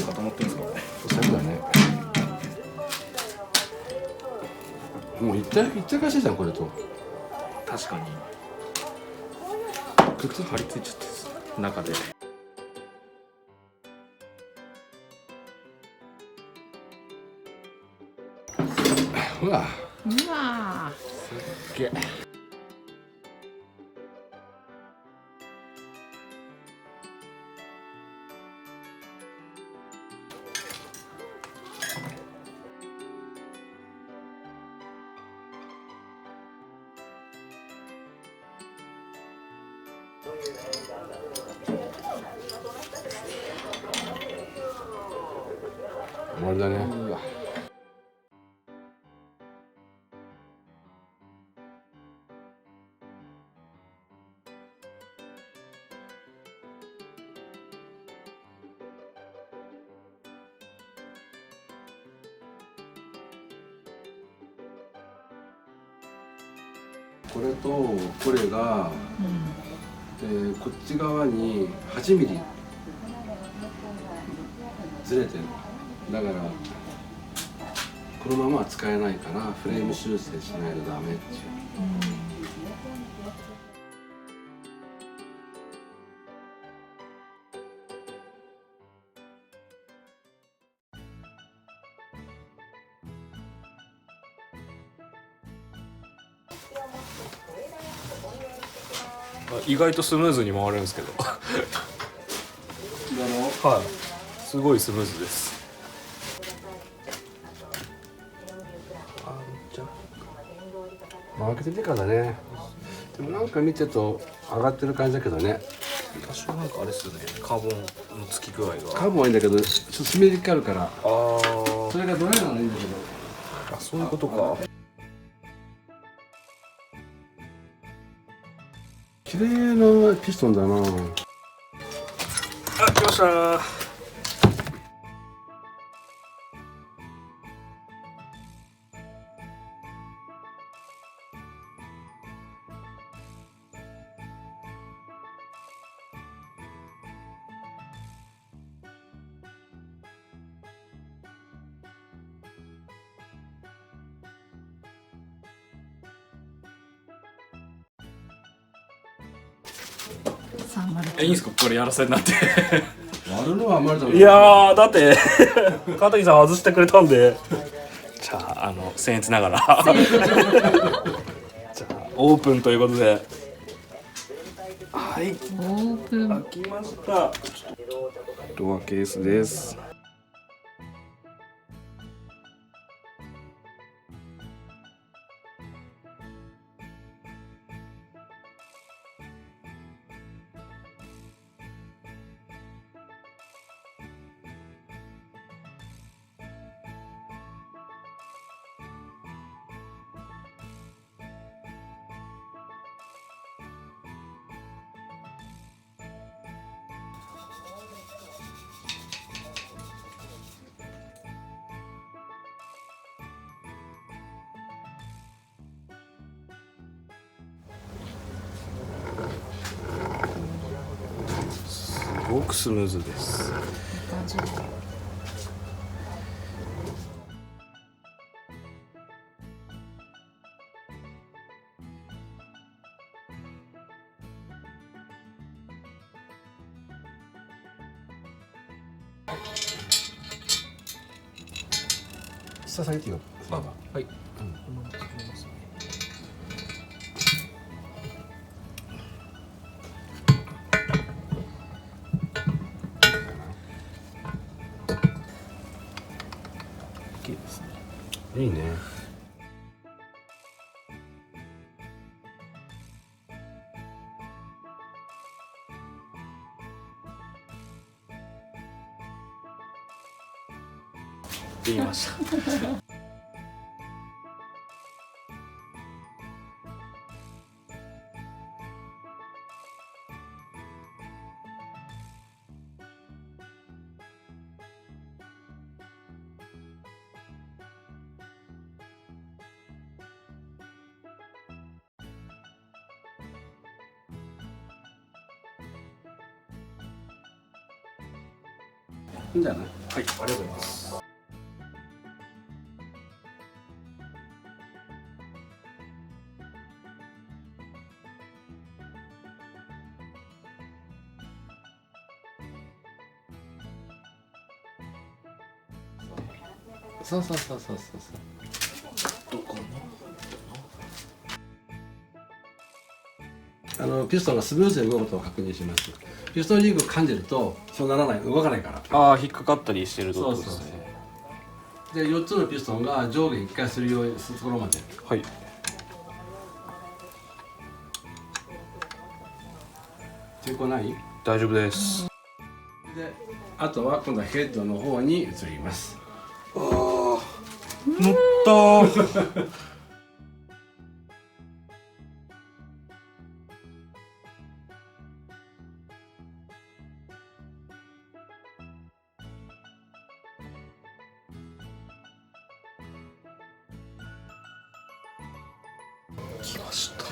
固まってるんですか？そうだね。もういったかしいじゃんこれと。確かにくっついて張り付いちゃってる中で。うわ。うわすっげえ。終わりだね。うわ。これとこれが、こっち側に8ミリずれてる。だからこのままは使えないからフレーム修正しないとダメっていう。意外とスムーズに回るんですけど。だろはい。すごいスムーズです。う。開けててからね。でもなんか見てると上がってる感じだけどね。多少なんかあれですよね。カーボンのつき具合が。カーボンはいいんだけどちょっと湿り気あるから。ああ。それがドライならいいんだけど。あ、そういうことか。綺麗なピストンだな。あ、来ましたー。いいんすかこれやらせになって。割るのはあんまりだいやーだって片桐さん外してくれたんで。じゃあ僭越ながら。じゃあオープンということで。はい。オープン。開きました。ドアケースです。すごくスムーズです。感じ。下下げてよ。あ、はい。OK ですね。いいね。できました。いいんじゃない？はい、ありがとうございます。そうそうそうそうそう。どこピストンがスムーズに動くことを確認します。ピストンリングを感じるとそうならない、動かないから。ああ、引っかかったりしてるとことですね。で4つのピストンが上下1回するようにするところまで。はい。抵抗ない？大丈夫です。であとは今度はヘッドの方に移ります。乗ったー。来ました。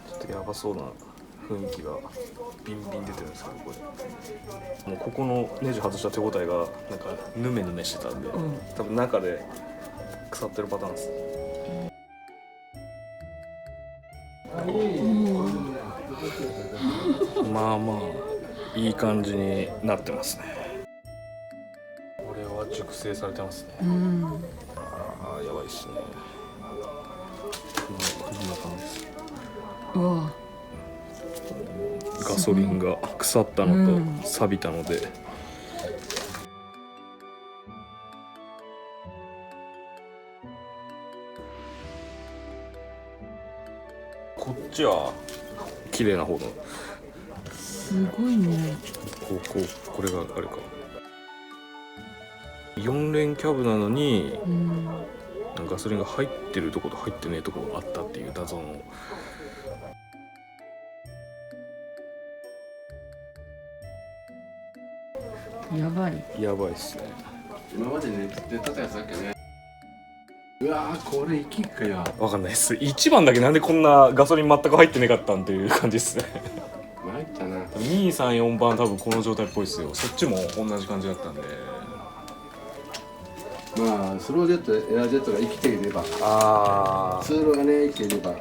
ちょっとやばそうな雰囲気がビンビン出てるんですけど、これもうここのネジ外した手応えがなんかヌメヌメしてたんで、多分中で腐ってるパターンです。まあまあいい感じになってますね。これは熟成されてますね。ああ、やばいっすね。こんな感じです。うわ、ガソリンが腐ったのと錆びたので、こっちは綺麗な方の、すごいね。これがあれか、4連キャブなのにガソリンが入ってるとこと入ってねえとこがあったっていう謎の。やばい。やばいっすね。今まで寝てたやつだっけね。うわー、これ生きっかよ。わかんないっす。1番だけなんでこんなガソリン全く入ってねかったんっていう感じっすね。参ったな。2、3、4番多分この状態っぽいっすよ。そっちも同じ感じだったんで。まあスロージェット、エアジェットが生きていれば、あ通路がね生きていれば。あ。